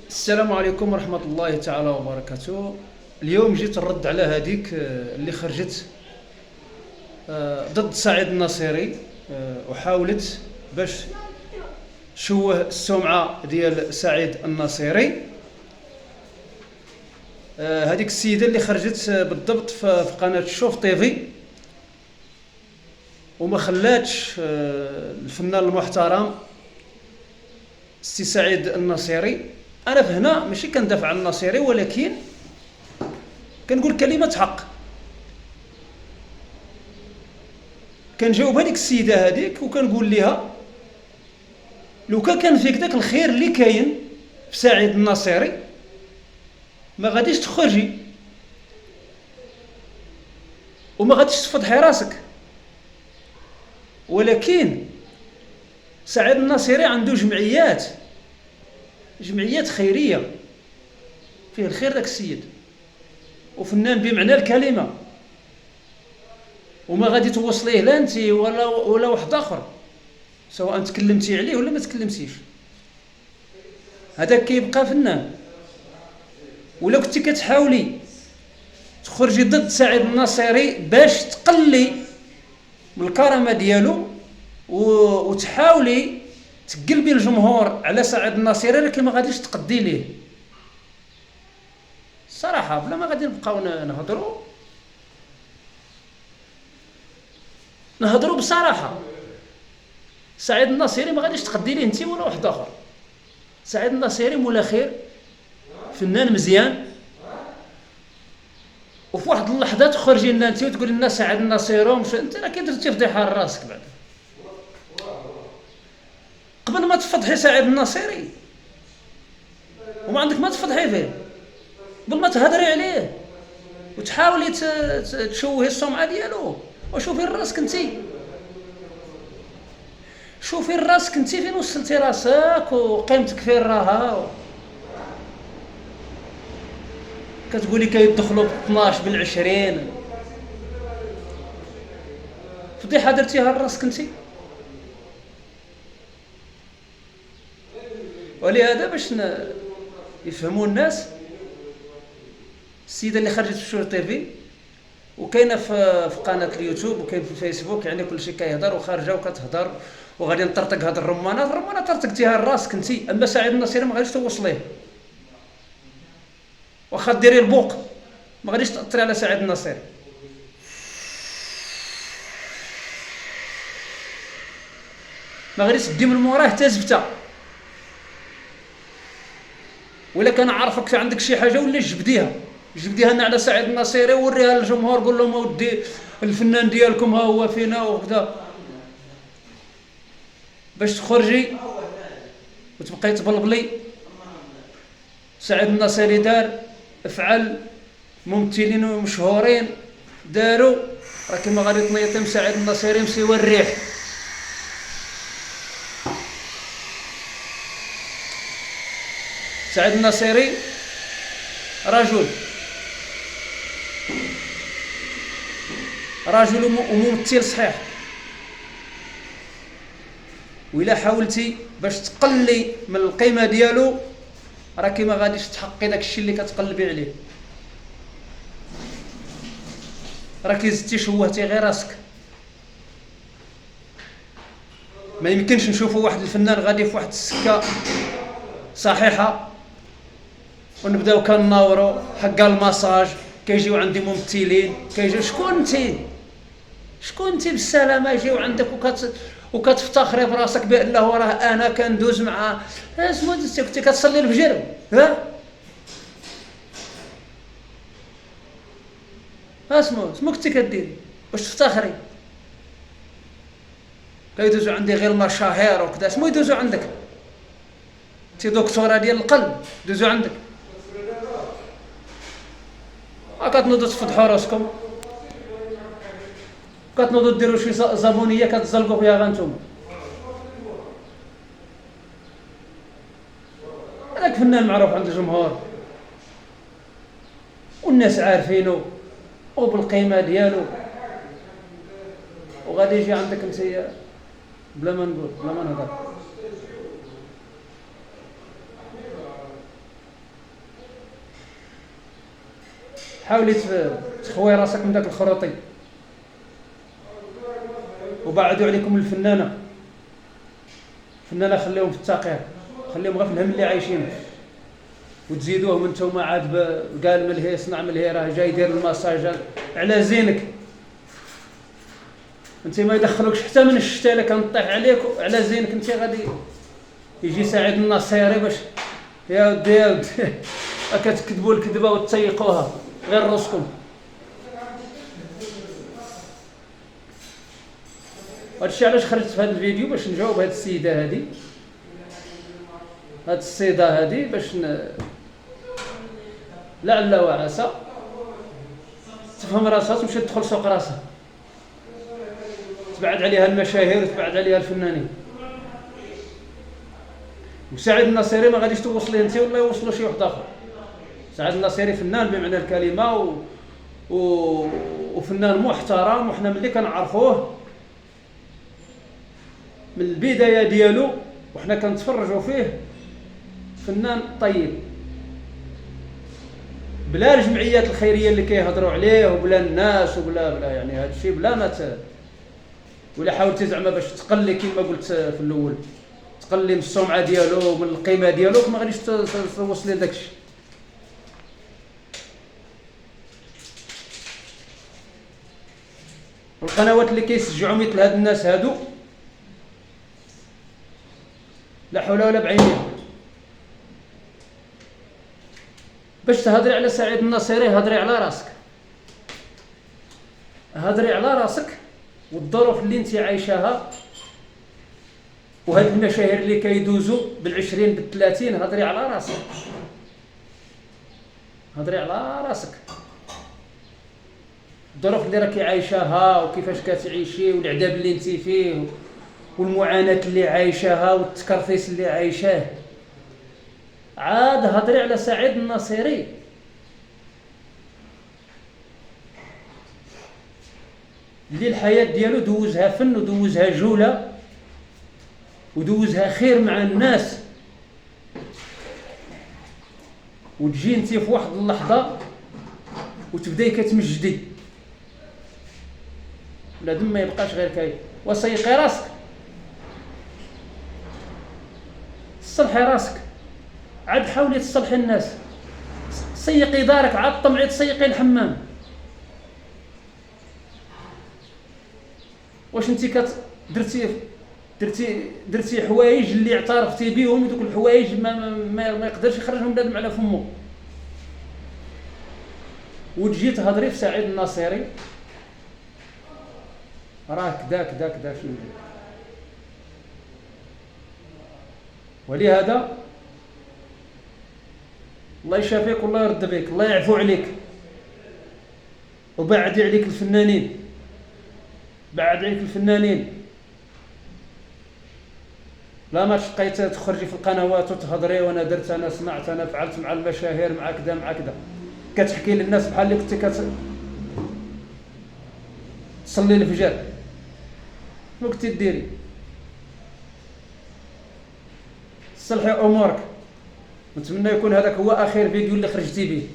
السلام عليكم ورحمة الله تعالى وبركاته. اليوم جيت نرد على هذيك اللي خرجت ضد سعيد الناصري، وحاولت باش تشوه السمعة ديال سعيد الناصري. هذيك السيدة اللي خرجت بالضبط في قناة شوف تيفي وما خلاتش الفنان المحترم السي سعيد الناصري. انا في هنا ماشي كندافع عن الناصري، ولكن كنقول كلمه حق. كنجاوب هذيك السيده هذيك وكنقول لها لو كان فيك داك الخير اللي كاين في سعيد الناصري ما غاديش تخرجي وما غاديش تفضحي راسك. ولكن سعيد الناصري عنده جمعيات خيريه فيه الخير داك السيد، وفنان بمعنى الكلمه، وما غادي توصليه لا انت ولا واحد اخر، سواء تكلمتي عليه ولا ما تكلمتيش. هذاك كيبقى فنان. ولا كنتي كتحاولي تخرجي ضد سعيد الناصري باش تقلي من الكرامه ديالو وتحاولي تقلبي الجمهور على سعيد الناصري، لكن ما غاديش تقدي ليه الصراحه. بلا ما غادي نبقاو نهضروا بصراحه. سعيد الناصري ما غاديش تقدي ليه انت ولا واحد اخر. سعيد الناصري مولا خير، فنان مزيان، وفي واحد اللحظه تخرجي لنا انت وتقولي لنا سعيد الناصري انت راه كي درتي فضيحه لراسك. بعد قبل ما تفضحي سعيد الناصري وما عندك ما تفضحي فيه، قبل ما تهضري عليه وتحاولي تشوهي السمعه ديالو، وشوفي راسك انت، شوفي راسك انت فين وصلتي راسك وقيمتك فين راها. كتقولي كيدخلوا ب 12 بال20 فضيحه درتيها لراسك انت. ولهذا باش يفهموا الناس، السيده اللي خرجت في شور تيفي وكاينه في قناه اليوتيوب وكاين في الفيسبوك، يعني كلشي كيهضر وخارجه وكتهضر وغادي نطرطق هاد الرمانه طرطقتيها لراسك انت. اما سعيد الناصري ما غاديش توصليه، واخا ديري البوق ما غاديش تاثري على سعيد الناصري. ما غاديش تدي من موراه حتى زبته. ولا كان عارفك عندك شي حاجه ولا جبديها لنا على سعيد الناصري ووريها للجمهور، قول لهم اودي الفنان ديالكم ها هو فينا وكذا، باش تخرجي وتبقاي تبلبلي. سعيد الناصري دار افعال ممثلين مشهورين داروا، راه كما غادي تنيطي من سعيد الناصري مسيوا الريح. سعيد الناصري رجل وممثل صحيح، وإلا حاولتي باش تقلي من القيمه ديالو راكي ما غاديش تحققي داك الشيء اللي كتقلبي عليه. راكي زدتي شوهتي غير راسك. ما يمكنش نشوفوا واحد الفنان غادي في واحد السكه صحيحه ونبداو كنناورو حق الماساج، كيجيو عندي ممثلين كيجيو. شكون انت بالسلامه يجيو عندك وكتفتخري براسك بانه راه انا كندوز مع اسمو كنتي كتصلي الفجر. اسمو كنتي كديري باش تفتخري. كيدوزو عندي غير المشاهير وكذا، اسمو يدوزو عندك انت دكتوره ديال القلب دوزو عندك. كتنوضوا تفضحوا راسكم، كتنوضوا ديروا شي زبونيه كتزلقوا فيها غانتوما. هذاك فنان معروف عند الجمهور والناس عارفينه وبالقيمه ديالو، وغادي يجي عندك انت بلا ما نقول بلا ما نهضر. حاولي تخوي راسك من داك الخروطي. وبعدوا عليكم الفنانه خليهم في التقير، خليهم غير في الهم اللي عايشين، وتزيدوهم انتم عاد قال من هي صنع من هي راه جاي يدير المساج على زينك. انت ما يدخلوكش حتى من الشتاء الا كنطيح عليك على زينك. انت غادي يجي سعيد النصيري باش يا ودي كتكذبوا الكذبه وتسيقوها غير راسكم. هادشي علاش خرجت في هذا الفيديو باش نجاوب هاد السيده هادي، هاد السيده هادي، باش لعل وعسى تفهم راسها تمشي تدخل سوق راسها، تبعد عليها المشاهير وتبعد عليها الفنانين. وسعيد النصيري ما غاديش توصليه انت ولا يوصلوا شي واحد اخر. سعيد النصيري فنان بمعنى الكلمه وفنان محترم، وحنا ملي كنعرفوه من البدايه ديالو وحنا كنتفرجوا فيه فنان طيب، بلا الجمعيات الخيريه اللي كيهضروا عليه وبلا الناس وبلا يعني هذا الشيء بلا ما ولا حاولتي زعما باش تقلي كما قلت في الاول، تقلي من السمعه ديالو ومن القيمه ديالو، ما غاديش توصلي لذاك الشيء. والقنوات اللي كيسجعوا مثل هاد الناس هادو لا حول ولا بعينيها. باش تهضري على سعيد النصيري هضري على راسك، هضري على راسك والظروف اللي انت عايشاها، وهاد المشاهير اللي كيدوزوا بال20 بال30، هضري على راسك، هضري على راسك. الظروف اللي راكي عايشاها وكيفاش كتعيشي والعذاب اللي انت فيه والمعاناه اللي عايشاها والتكرفيس اللي عايشاه، عاد هضري على سعيد النصيري. اللي الحياه ديالو دوزها فن ودوزها جوله ودوزها خير مع الناس، وتجي انت في واحد اللحظه وتبداي كتمجدي، بنادم ما يبقاش غير كاين. وسيقي راسك، صلحي راسك، عاد حاولي تصلحي الناس، سيقي دارك، عاد طمعي تسيقي الحمام. واش انت درتي حوايج اللي اعترفتي بهم، ودوك الحوايج ما يقدرش يخرجهم بنادم على فمه، وتجي تهضري في سعيد النصيري، راك داك شنو. ولهذا الله يشافيك والله يرد بك، الله يعفو عليك، وبعد عليك الفنانين، بعد عليك الفنانين. لا ما تبقاي تخرجي في القنوات وتهضري وانا درت انا صنعت انا فعلت مع المشاهير مع كذا مع كذا، كتحكي للناس بحال اللي كنتي تصلي الفجر. شنو كنتي ديري؟ صلحي امورك. نتمنى يكون هذاك هو اخر فيديو اللي خرجتي به.